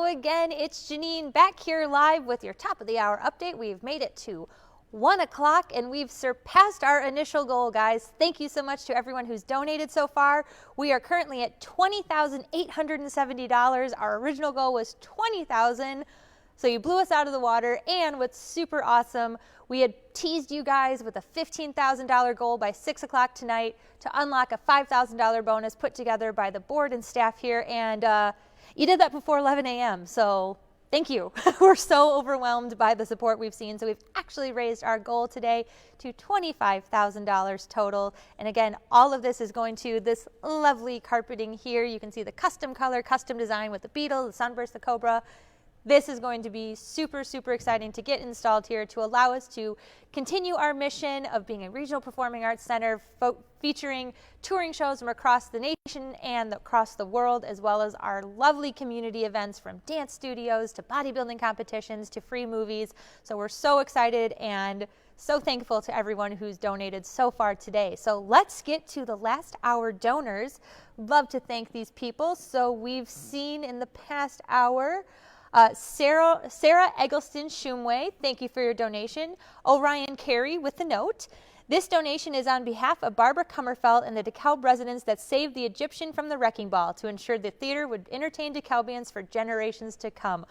again, it's Janine back here live with your top of the hour update. We've made it to 1 o'clock and we've surpassed our initial goal, guys. Thank you so much to everyone who's donated so far. We are currently at $20,870. Our original goal was $20,000. So you blew us out of the water, and what's super awesome, we had teased you guys with a $15,000 goal by 6 o'clock tonight to unlock a $5,000 bonus put together by the board and staff here, and you did that before 11 a.m., so thank you. We're so overwhelmed by the support we've seen, so we've actually raised our goal today to $25,000 total, and again, all of this is going to this lovely carpeting here. You can see the custom color, custom design with the beetle, the sunburst, the cobra. This is going to be super, super exciting to get installed here to allow us to continue our mission of being a regional performing arts center featuring touring shows from across the nation and across the world, as well as our lovely community events from dance studios to bodybuilding competitions to free movies. So we're so excited and so thankful to everyone who's donated so far today. So let's get to the last hour donors. Love to thank these people. So we've seen in the past hour, Sarah Eggleston Shumway, thank you for your donation. Orion Carey with the note. This donation is on behalf of Barbara Kummerfeld and the DeKalb residents that saved the Egyptian from the wrecking ball to ensure the theater would entertain DeKalbians for generations to come.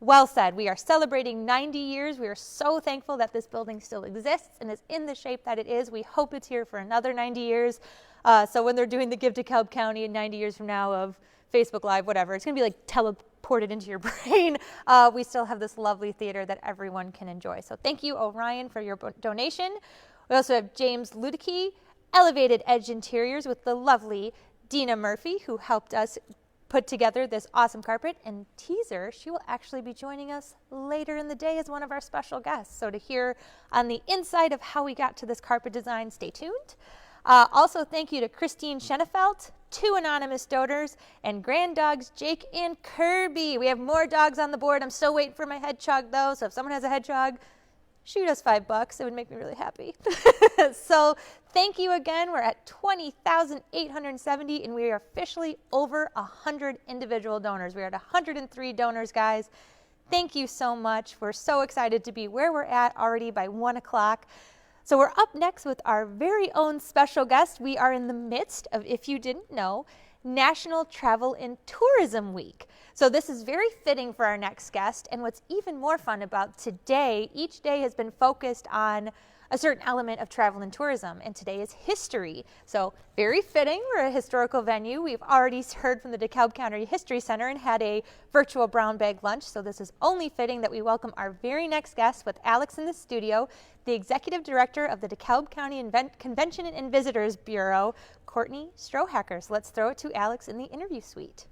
Well said. We are celebrating 90 years. We are so thankful that this building still exists and is in the shape that it is. We hope it's here for another 90 years. So when they're doing the Give DeKalb County in 90 years from now of Facebook Live, whatever, it's going to be like teleported into your brain. We still have this lovely theater that everyone can enjoy. So thank you, Orion, for your donation. We also have James Ludicky, Elevated Edge Interiors with the lovely Dina Murphy, who helped us put together this awesome carpet. And teaser, she will actually be joining us later in the day as one of our special guests. So to hear on the inside of how we got to this carpet design, stay tuned. Also, thank you to Christine Schenefeld, 2 anonymous donors, and grand dogs Jake and Kirby. We have more dogs on the board. I'm still waiting for my hedgehog, though, so if someone has a hedgehog, shoot us $5. It would make me really happy. So thank you again. We're at 20,870, and we are officially over 100 individual donors. We are at 103 donors, guys. Thank you so much. We're so excited to be where we're at already by 1 o'clock. So we're up next with our very own special guest. We are in the midst of, if you didn't know, National Travel and Tourism Week. So this is very fitting for our next guest. And what's even more fun about today, each day has been focused on a certain element of travel and tourism, and today is history. So very fitting. We're a historical venue. We've already heard from the DeKalb County History Center and had a virtual brown bag lunch. So this is only fitting that we welcome our very next guest with Alex in the studio, the Executive Director of the DeKalb County Convention and Visitors Bureau, Cortney Strohacker. So let's throw it to Alex in the interview suite.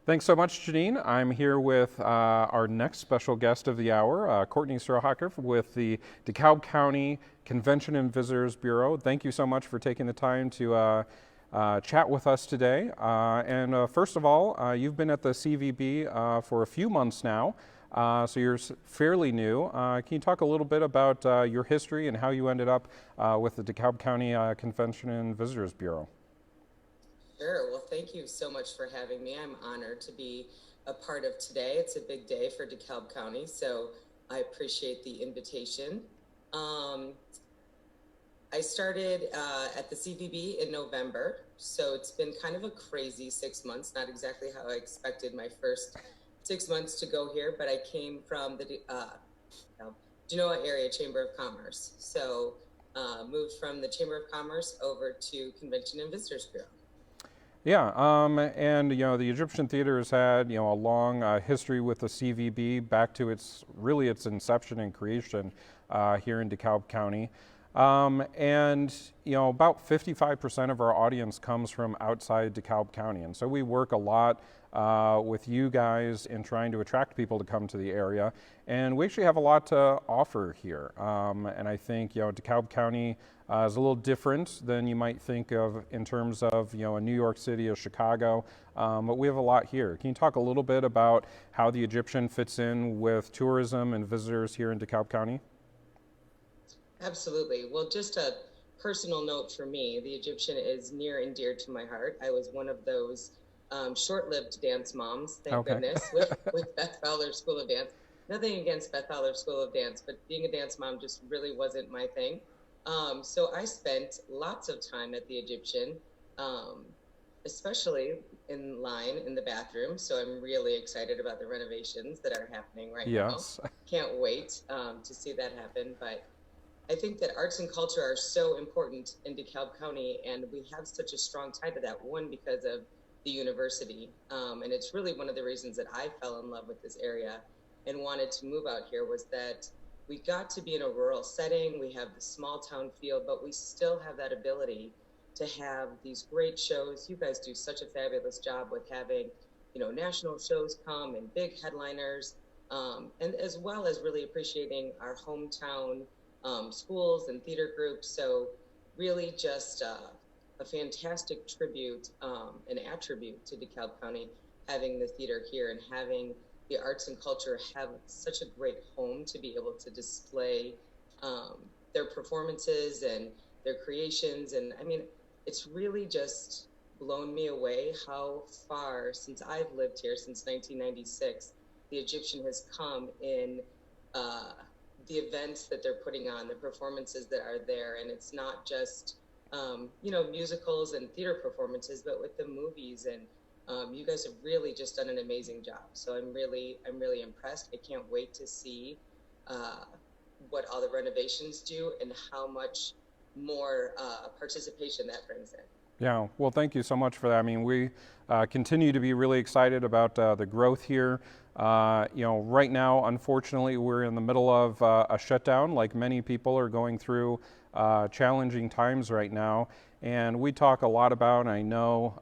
Thanks so much, Janine. I'm here with our next special guest of the hour, Cortney Strohacker with the DeKalb County Convention and Visitors Bureau. Thank you so much for taking the time to chat with us today. First of all, you've been at the CVB for a few months now, so you're fairly new. Can you talk a little bit about your history and how you ended up with the DeKalb County Convention and Visitors Bureau? Sure. Well, thank you so much for having me. I'm honored to be a part of today. It's a big day for DeKalb County, so I appreciate the invitation. I started at the CVB in November, so it's been kind of a crazy 6 months, not exactly how I expected my first 6 months to go here, but I came from the Genoa Area Chamber of Commerce. So moved from the Chamber of Commerce over to Convention and Visitors Bureau. Yeah, and you know, the Egyptian Theater has had, you know, a long history with the CVB back to its inception and creation here in DeKalb County. And you know, about 55% of our audience comes from outside DeKalb County, and so we work a lot with you guys in trying to attract people to come to the area, and we actually have a lot to offer here. And I think, you know, DeKalb County is a little different than you might think of in terms of, you know, a New York City or Chicago, but we have a lot here. Can you talk a little bit about how the Egyptian fits in with tourism and visitors here in DeKalb County? Absolutely. Well, just a personal note for me, the Egyptian is near and dear to my heart. I was one of those short-lived dance moms, thank Okay. goodness, with Beth Fowler School of Dance. Nothing against Beth Fowler School of Dance, but being a dance mom just really wasn't my thing. So I spent lots of time at the Egyptian, um, especially in line in the bathroom. So I'm really excited about the renovations that are happening right now. Yes. Can't wait to see that happen. But I think that arts and culture are so important in DeKalb County, and we have such a strong tie to that. One, because of the university, and it's really one of the reasons that I fell in love with this area and wanted to move out here, was that we got to be in a rural setting. We have the small town feel, but we still have that ability to have these great shows. You guys do such a fabulous job with having, national shows come and big headliners, and as well as really appreciating our hometown schools and theater groups. So really just a fantastic tribute and attribute to DeKalb County, having the theater here and having the arts and culture have such a great home to be able to display their performances and their creations. And I mean, it's really just blown me away how far, since I've lived here since 1996, the Egyptian has come in the events that they're putting on, the performances that are there. And it's not just, musicals and theater performances, but with the movies. And you guys have really just done an amazing job. So I'm really impressed. I can't wait to see what all the renovations do and how much more participation that brings in. Yeah, well, thank you so much for that. I mean, we continue to be really excited about the growth here. Right now, unfortunately, we're in the middle of a shutdown, like many people are going through challenging times right now. And we talk a lot about, and I know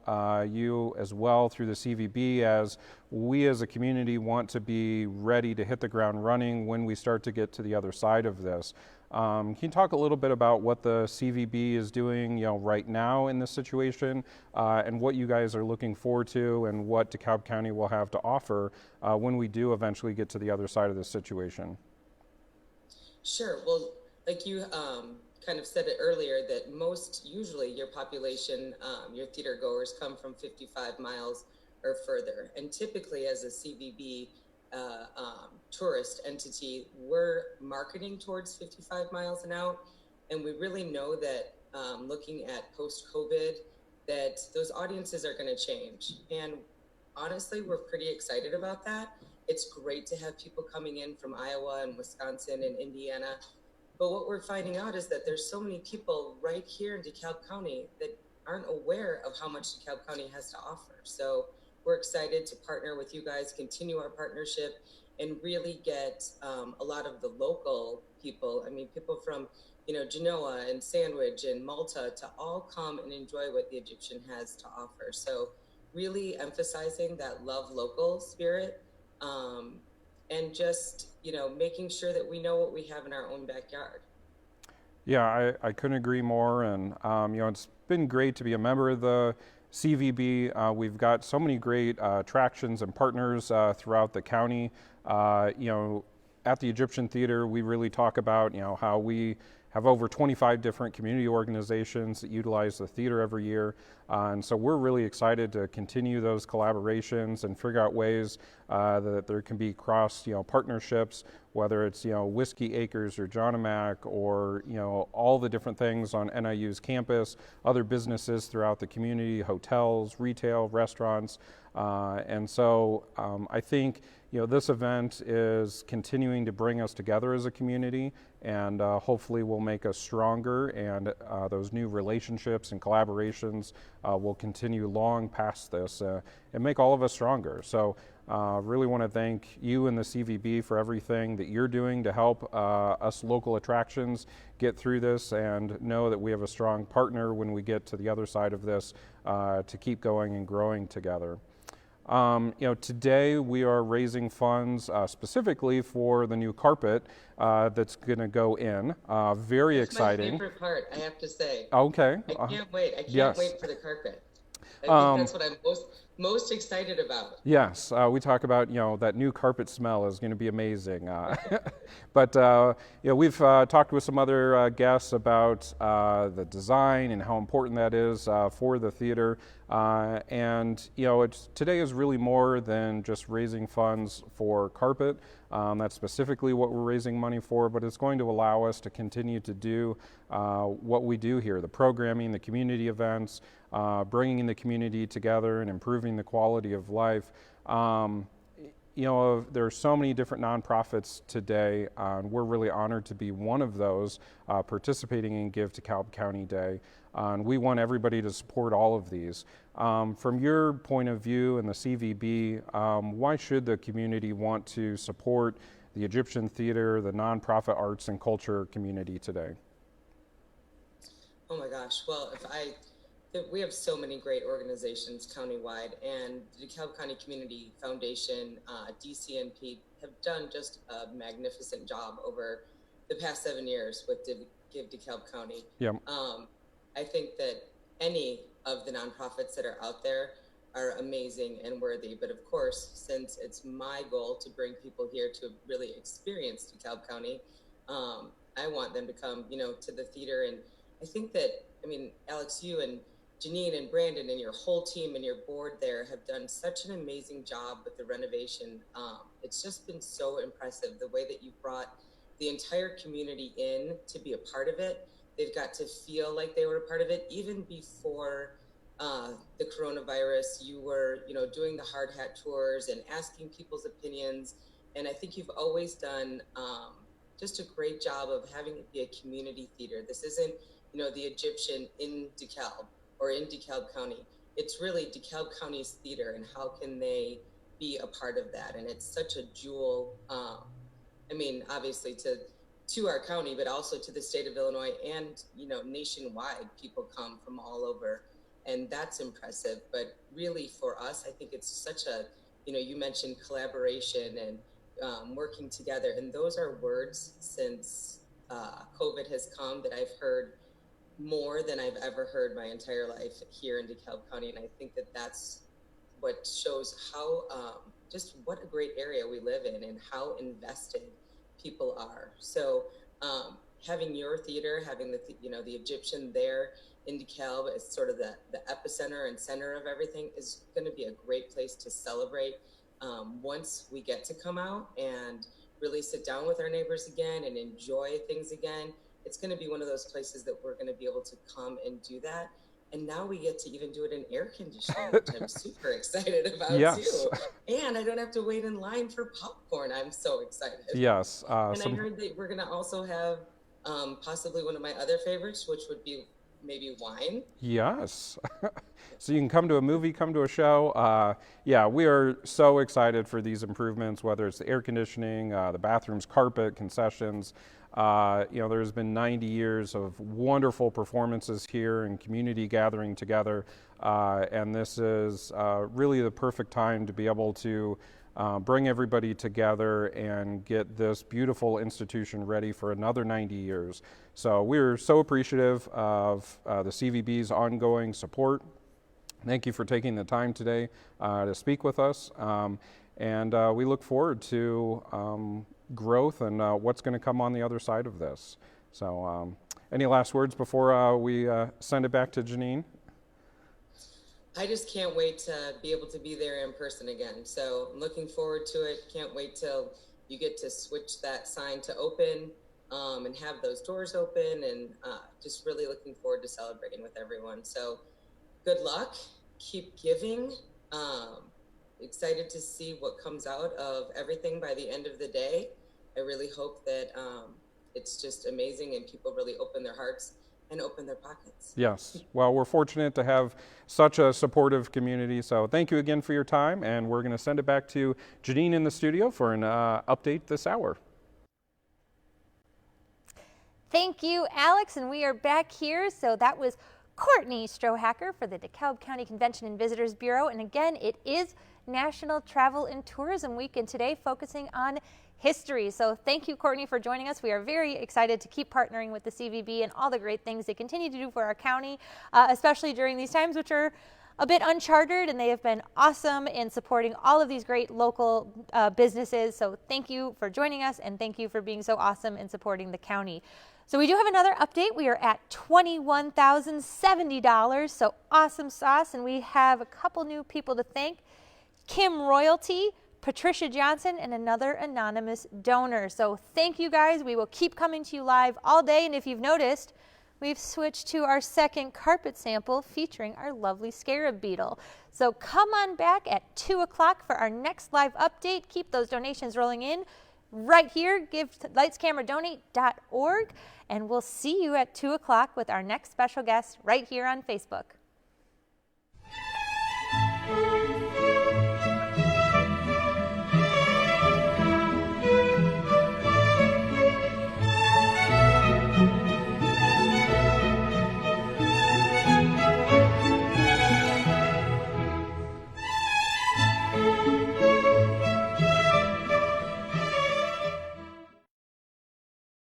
you as well through the CVB, as we as a community want to be ready to hit the ground running when we start to get to the other side of this. Can you talk a little bit about what the CVB is doing, right now in this situation, and what you guys are looking forward to, and what DeKalb County will have to offer when we do eventually get to the other side of this situation? Sure. Well, like you kind of said it earlier, that usually your population, your theater goers come from 55 miles or further. And typically as a CVB tourist entity, we're marketing towards 55 miles and out. And we really know that looking at post-COVID, that those audiences are going to change. And honestly, we're pretty excited about that. It's great to have people coming in from Iowa and Wisconsin and Indiana. But what we're finding out is that there's so many people right here in DeKalb County that aren't aware of how much DeKalb County has to offer. So we're excited to partner with you guys, continue our partnership, and really get a lot of the local people, people from, Genoa and Sandwich and Malta, to all come and enjoy what the Egyptian has to offer. So really emphasizing that love local spirit, and just, making sure that we know what we have in our own backyard. Yeah, I couldn't agree more. And, it's been great to be a member of the CVB. We've got so many great attractions and partners throughout the county. At the Egyptian Theater, we really talk about, how we have over 25 different community organizations that utilize the theater every year. And so we're really excited to continue those collaborations and figure out ways that there can be cross, partnerships, whether it's, Whiskey Acres or John O'Mac or, all the different things on NIU's campus, other businesses throughout the community, hotels, retail, restaurants. And so I think, this event is continuing to bring us together as a community, and hopefully will make us stronger, and those new relationships and collaborations will continue long past this and make all of us stronger. So really want to thank you and the CVB for everything that you're doing to help us local attractions get through this, and know that we have a strong partner when we get to the other side of this to keep going and growing together. Today we are raising funds specifically for the new carpet that's going to go in. Very That's exciting. my favorite part, I have to say. Okay. I can't wait. I can't yes. wait for the carpet. I think that's what I'm most excited about. Yes, we talk about, that new carpet smell is going to be amazing. But, we've talked with some other guests about the design and how important that is for the theater. And, today is really more than just raising funds for carpet. That's specifically what we're raising money for, but it's going to allow us to continue to do what we do here, the programming, the community events, bringing the community together and improving the quality of life. There are so many different nonprofits today, and we're really honored to be one of those participating in Give DeKalb County Day. And we want everybody to support all of these. From your point of view in the CVB, why should the community want to support the Egyptian theater, the nonprofit arts and culture community today? Oh my gosh. Well, we have so many great organizations countywide, and the DeKalb County Community Foundation, DCNP, have done just a magnificent job over the past 7 years with Give DeKalb County. Yep. I think that any of the nonprofits that are out there are amazing and worthy. But of course, since it's my goal to bring people here to really experience DeKalb County, I want them to come, to the theater. And I think that, Alex, you and Janine and Brandon and your whole team and your board there have done such an amazing job with the renovation. It's just been so impressive the way that you brought the entire community in to be a part of it. They've got to feel like they were a part of it. Even before the coronavirus, you were, doing the hard hat tours and asking people's opinions. And I think you've always done just a great job of having it be a community theater. This isn't, the Egyptian in DeKalb or in DeKalb County. It's really DeKalb County's theater, and how can they be a part of that? And it's such a jewel, obviously to our county, but also to the state of Illinois, and, nationwide, people come from all over, and that's impressive. But really for us, I think it's such a, you mentioned collaboration and working together. And those are words since COVID has come that I've heard more than I've ever heard my entire life here in DeKalb County. And I think that that's what shows how, just what a great area we live in and how invested people are. So having your theater, having the Egyptian there in DeKalb as sort of the epicenter and center of everything is going to be a great place to celebrate once we get to come out and really sit down with our neighbors again and enjoy things again. It's going to be one of those places that we're going to be able to come and do that. And now we get to even do it in air conditioning, which I'm super excited about too. And I don't have to wait in line for popcorn. I'm so excited. Yes. And I heard that we're going to also have possibly one of my other favorites, which would be maybe wine. Yes. So you can come to a movie, come to a show. We are so excited for these improvements, whether it's the air conditioning, the bathrooms, carpet, concessions. There's been 90 years of wonderful performances here and community gathering together. And this is really the perfect time to be able to bring everybody together and get this beautiful institution ready for another 90 years. So we're so appreciative of the CVB's ongoing support. Thank you for taking the time today to speak with us. And we look forward to growth and what's going to come on the other side of this. So any last words before we send it back to Janine? I just can't wait to be able to be there in person again. So I'm looking forward to it. Can't wait till you get to switch that sign to open and have those doors open, and just really looking forward to celebrating with everyone. So good luck, keep giving. Excited to see what comes out of everything by the end of the day. I really hope that it's just amazing and people really open their hearts and open their pockets. Yes. Well, we're fortunate to have such a supportive community. So thank you again for your time. And we're going to send it back to Janine in the studio for an update this hour. Thank you, Alex. And we are back here. So that was Cortney Strohacker for the DeKalb County Convention and Visitors Bureau. And again, it is National Travel and Tourism Week, and today focusing on history. So thank you, Cortney, for joining us. We are very excited to keep partnering with the CVB and all the great things they continue to do for our county, especially during these times, which are a bit uncharted, and they have been awesome in supporting all of these great local businesses. So thank you for joining us, and thank you for being so awesome in supporting the county. So we do have another update. We are at $21,070, so awesome sauce, and we have a couple new people to thank. Kim Royalty, Patricia Johnson, and another anonymous donor. So thank you guys. We will keep coming to you live all day, and if you've noticed, we've switched to our second carpet sample featuring our lovely scarab beetle. So come on back at 2 o'clock for our next live update. Keep those donations rolling in right here. Give to lightscameradonate.org, and we'll see you at 2 o'clock with our next special guest right here on Facebook.